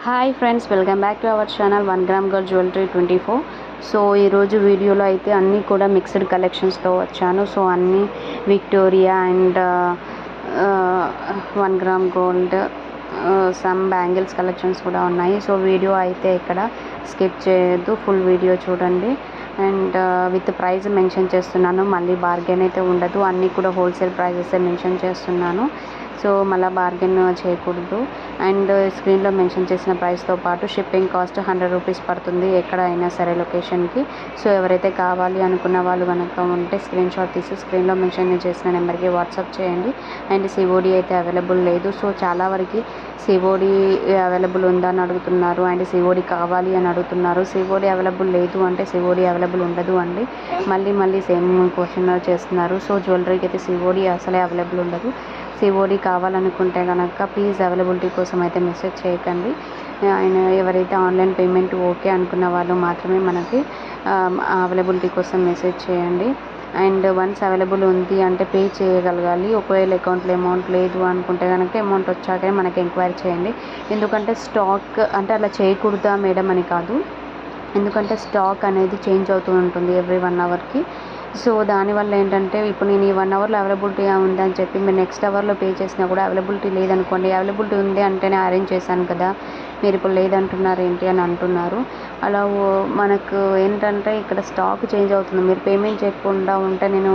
Hi friends, welcome back to our channel 1 gram gold jewellery 24. So ఈరోజు వీడియోలో అయితే అన్నీ కూడా మిక్స్డ్ కలెక్షన్స్తో వచ్చాను. సో అన్నీ Victoria and 1 gram gold, some bangles collections కూడా ఉన్నాయి. సో వీడియో అయితే ఇక్కడ స్కిప్ చేయొద్దు, ఫుల్ వీడియో చూడండి. అండ్ విత్ ప్రైస్ మెన్షన్ చేస్తున్నాను, మళ్ళీ బార్గెన్ అయితే ఉండదు. అన్నీ కూడా హోల్సేల్ ప్రైజెస్ మెన్షన్ చేస్తున్నాను. సో మళ్ళీ బార్గెన్ చేయకూడదు. అండ్ స్క్రీన్లో మెన్షన్ చేసిన ప్రైస్తో పాటు షిప్పింగ్ కాస్ట్ 100 రూపీస్ పడుతుంది ఎక్కడైనా సరే లొకేషన్కి. సో ఎవరైతే కావాలి అనుకున్న వాళ్ళు కనుక ఉంటే స్క్రీన్ షాట్ తీసి స్క్రీన్లో మెన్షన్ చేసిన నెంబర్కి వాట్సాప్ చేయండి. అండ్ సిఓడి అయితే అవైలబుల్ లేదు. సో చాలా వరకు సిఓడి అవైలబుల్ ఉందా అని అడుగుతున్నారు, అండ్ సిఓడి కావాలి అని అడుగుతున్నారు. సిఓడి అవైలబుల్ లేదు అంటే సిఓడి అవైలబుల్ ఉండదు అండి. మళ్ళీ సేమ్ క్వశ్చన్ చేస్తున్నారు. సో జ్యువెలరీకి అయితే సిఓడి అసలే అవైలబుల్ ఉండదు. సిఓడి కావాలనుకుంటే కనుక ప్లీజ్ అవైలబిలిటీ కోసం అయితే మెసేజ్ చేయకండి. ఆయన ఎవరైతే ఆన్లైన్ పేమెంట్ ఓకే అనుకున్న వాళ్ళు మాత్రమే మనకి అవైలబిలిటీ కోసం మెసేజ్ చేయండి. అండ్ వన్స్ అవైలబుల్ ఉంది అంటే పే చేయగలగాలి. ఒకవేళ అకౌంట్లో అమౌంట్ లేదు అనుకుంటే కనుక అమౌంట్ వచ్చాకే మనకి ఎంక్వైరీ చేయండి. ఎందుకంటే స్టాక్ అంటే అలా చేయకూడదా మేడం అని కాదు, ఎందుకంటే స్టాక్ అనేది చేంజ్ అవుతూ ఉంటుంది ఎవ్రీ 1 అవర్కి. సో దానివల్ల ఏంటంటే ఇప్పుడు నేను ఈ 1 అవర్లో అవైలబిలిటీ ఉందని చెప్పి మీరు నెక్స్ట్ అవర్లో పే చేసినా కూడా అవైలబిలిటీ లేదనుకోండి, అవైలబిలిటీ ఉంది అంటేనే అరేంజ్ చేశాను కదా, మీరు ఇప్పుడు లేదంటున్నారు ఏంటి అని అంటున్నారు. అలా మనకు ఏంటంటే ఇక్కడ స్టాక్ చేంజ్ అవుతుంది. మీరు పేమెంట్ చేయకుండా ఉంటే నేను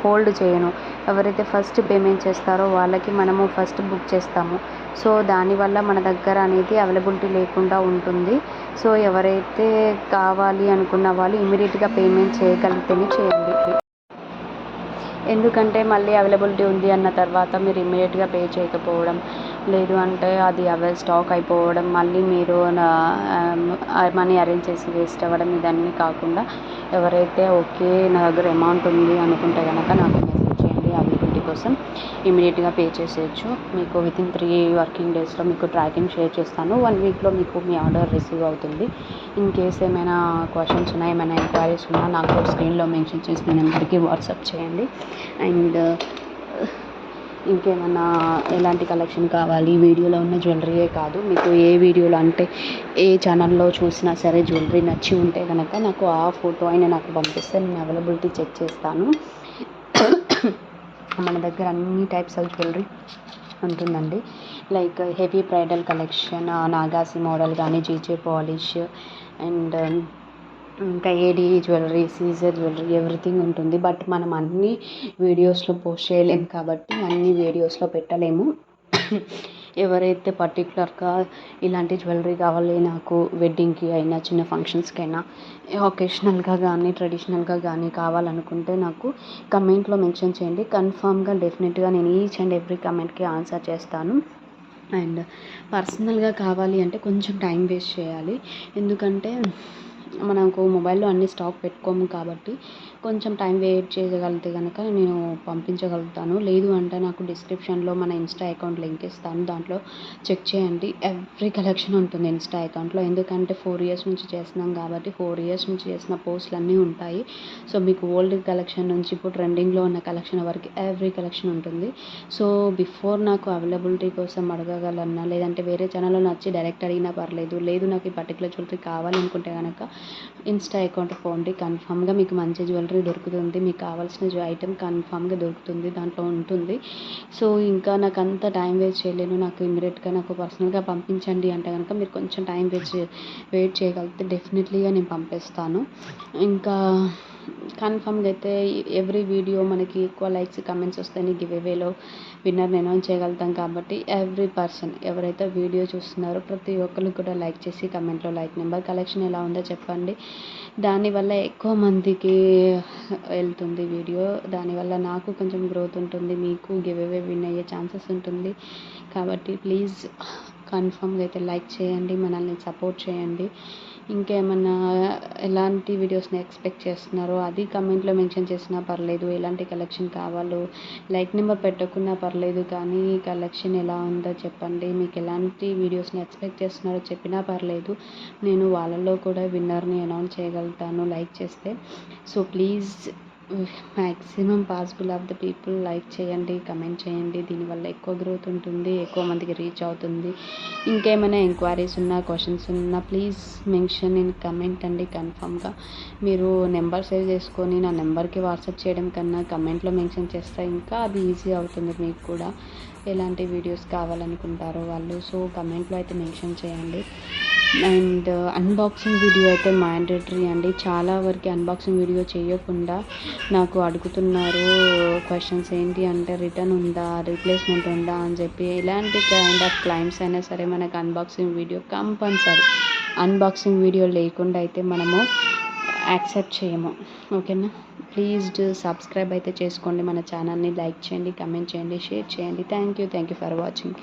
హోల్డ్ చేయను. ఎవరైతే ఫస్ట్ పేమెంట్ చేస్తారో వాళ్ళకి మనము ఫస్ట్ బుక్ చేస్తాము. సో దానివల్ల మన దగ్గర అనేది అవైలబిలిటీ లేకుండా ఉంటుంది. సో ఎవరైతే కావాలి అనుకున్న వాళ్ళు ఇమీడియట్గా పేమెంట్ చేయగలిగితేనే చేయండి. ఎందుకంటే మళ్ళీ అవైలబిలిటీ ఉంది అన్న తర్వాత మీరు ఇమీడియట్గా పే చేయకపోవడం, లేదు అంటే అది స్టాక్ అయిపోవడం, మళ్ళీ మీరు మనీ అరేంజ్ చేసి వేస్ట్ అవ్వడం, ఇదన్నీ కాకుండా ఎవరైతే ఓకే నా దగ్గర అమౌంట్ ఉంది అనుకుంటే కనుక నాకు మెసేజ్ చేయండి. అవైలబిలిటీ కోసం ఇమీడియట్గా పే చేసేయచ్చు. మీకు వితిన్ 3 వర్కింగ్ డేస్లో మీకు ట్రాకింగ్ షేర్ చేస్తాను. 1 వీక్లో మీకు మీ ఆర్డర్ రిసీవ్ అవుతుంది. ఇన్ కేస్ ఏమైనా క్వశ్చన్స్ ఉన్నా, ఏమైనా ఎంక్వైరీస్ ఉన్నా నాకు స్క్రీన్లో మెన్షన్ చేసిన నెంబర్కి వాట్సాప్ చేయండి. అండ్ ఇంకేమన్నా ఎలాంటి కలెక్షన్ కావాలి, వీడియోలో ఉన్న జ్యువెలరీయే కాదు, మీకు ఏ వీడియోలో అంటే ఏ ఛానల్లో చూసినా సరే జ్యువెలరీ నచ్చి ఉంటే కనుక నాకు ఆ ఫోటో అయినా నాకు పంపిస్తే నేను అవైలబిలిటీ చెక్ చేస్తాను. మన దగ్గర అన్ని టైప్స్ ఆఫ్ జ్యువెలరీ ఉంటుందండి. లైక్ హెవీ బ్రైడల్ కలెక్షన్, నాగాసి మోడల్ కానీ, జీజే పాలిష్ అండ్ ఇంకా ఏడి జ్యువెలరీ, సీజర్ జ్యువెలరీ, ఎవ్రీథింగ్ ఉంటుంది. బట్ మనం అన్ని వీడియోస్లో పోస్ట్ చేయలేము కాబట్టి అన్ని వీడియోస్లో పెట్టలేము. ఎవరైతే పర్టికులర్గా ఇలాంటి జ్యువెలరీ కావాలి నాకు వెడ్డింగ్కి అయినా, చిన్న ఫంక్షన్స్కి అయినా, ఒకేషనల్గా కానీ, ట్రెడిషనల్గా కానీ కావాలనుకుంటే నాకు కమెంట్లో మెన్షన్ చేయండి. కన్ఫామ్గా డెఫినెట్గా నేను ఈచ్ అండ్ ఎవ్రీ కమెంట్కి ఆన్సర్ చేస్తాను. అండ్ పర్సనల్గా కావాలి అంటే కొంచెం టైం వేస్ట్ చేయాలి. ఎందుకంటే మనకు మొబైల్లో అన్ని స్టాక్ పెట్టుకోము కాబట్టి కొంచెం టైం వెయిట్ చేయగలిగితే కనుక నేను పంపించగలుగుతాను. లేదు అంటే నాకు డిస్క్రిప్షన్లో మన ఇన్స్టా అకౌంట్ లింక్ ఇస్తాను, దాంట్లో చెక్ చేయండి. ఎవ్రీ కలెక్షన్ ఉంటుంది ఇన్స్టా అకౌంట్లో. ఎందుకంటే 4 ఇయర్స్ నుంచి చేస్తున్నాం కాబట్టి 4 ఇయర్స్ నుంచి చేసిన పోస్టులు అన్నీ ఉంటాయి. సో మీకు ఓల్డ్ కలెక్షన్ నుంచి ఇప్పుడు ట్రెండింగ్లో ఉన్న కలెక్షన్ వరకు ఎవ్రీ కలెక్షన్ ఉంటుంది. సో బిఫోర్ నాకు అవైలబిలిటీ కోసం అడగగలన్నా, లేదంటే వేరే ఛానల్లో నచ్చి డైరెక్ట్ అడిగినా పర్లేదు. లేదు నాకు ఈ పర్టికులర్ జ్యువెలరీ కావాలనుకుంటే కనుక ఇన్స్టా అకౌంట్ పోండి, కన్ఫామ్గా మీకు మంచి జ్యువెలరీ దొరుకుతుంది. మీకు కావాల్సిన ఐటెం కన్ఫామ్గా దొరుకుతుంది, దాంట్లో ఉంటుంది. సో ఇంకా నాకు అంత టైం వేస్ట్ చేయలేను, నాకు ఇమీడియట్గా నాకు పర్సనల్గా పంపించండి అంటే కనుక మీరు కొంచెం టైం వెయిట్ చేయగలిగితే డెఫినెట్లీగా నేను పంపిస్తాను. ఇంకా కన్ఫామ్గా అయితే ఎవ్రీ వీడియో మనకి ఎక్కువ లైక్స్, కమెంట్స్ వస్తేనే గివ్ అవేలో విన్నర్ని అనౌన్స్ చేయగలుగుతాం. కాబట్టి ఎవ్రీ పర్సన్ ఎవరైతే వీడియో చూస్తున్నారో ప్రతి ఒక్కరు కూడా లైక్ చేసి కమెంట్లో లైక్ నెంబర్, కలెక్షన్ ఎలా ఉందో చెప్పండి. దానివల్ల ఎక్కువ మందికి వెళ్తుంది వీడియో, దానివల్ల నాకు కొంచెం గ్రోత్ ఉంటుంది, మీకు గివ్ అవే విన్ అయ్యే ఛాన్సెస్ ఉంటుంది. కాబట్టి ప్లీజ్ కన్ఫామ్గా అయితే లైక్ చేయండి, మనల్ని సపోర్ట్ చేయండి. ఇంకేమన్నా ఎలాంటి వీడియోస్ని ఎక్స్పెక్ట్ చేస్తున్నారో అది కమెంట్లో మెన్షన్ చేసినా పర్లేదు. ఎలాంటి కలెక్షన్ కావాలో లైక్ నెంబర్ పెట్టకున్నా పర్లేదు, కానీ కలెక్షన్ ఎలా ఉందో చెప్పండి. మీకు ఎలాంటి వీడియోస్ని ఎక్స్పెక్ట్ చేస్తున్నారో చెప్పినా పర్లేదు, నేను వాళ్ళలో కూడా విన్నర్ని అనౌన్స్ చేయగలుగుతాను లైక్ చేస్తే. So please maximum possible of the people like చేయండి, కమెంట్ చేయండి. దీనివల్ల ఎక్కువ గ్రోత్ ఉంటుంది, ఎక్కువ మందికి రీచ్ అవుతుంది. ఇంకేమైనా ఎంక్వైరీస్ ఉన్నా, క్వశ్చన్స్ ఉన్నా ప్లీజ్ మెన్షన్ ఇన్ కమెంట్ అండి. కన్ఫామ్గా మీరు నెంబర్ సేవ్ చేసుకొని నా నెంబర్కి వాట్సాప్ చేయడం కన్నా కమెంట్లో మెన్షన్ చేస్తే ఇంకా అది ఈజీ అవుతుంది మీకు కూడా. ఎలాంటి వీడియోస్ కావాలనుకుంటారో వాళ్ళు, సో కమెంట్లో అయితే మెన్షన్ చేయండి. అండ్ అన్బాక్సింగ్ వీడియో అయితే మ్యాండేటరీ అండి. చాలా వరకు అన్బాక్సింగ్ వీడియో చేయకుండా నాకు అడుగుతున్నారు క్వశ్చన్స్. ఏంటి అంటే రిటర్న్ ఉందా, రీప్లేస్మెంట్ ఉందా అని చెప్పి. ఎలాంటి కైండ్ ఆఫ్ క్లైమ్స్ అయినా సరే మనకు unboxing video compulsory. Unboxing video లేకుండా అయితే మనము యాక్సెప్ట్ చేయము. ఓకేనా? ప్లీజ్ సబ్స్క్రైబ్ అయితే చేసుకోండి మన ఛానల్ని. లైక్ చేయండి, కమెంట్ చేయండి, షేర్ చేయండి. Thank you for watching.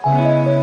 Bye.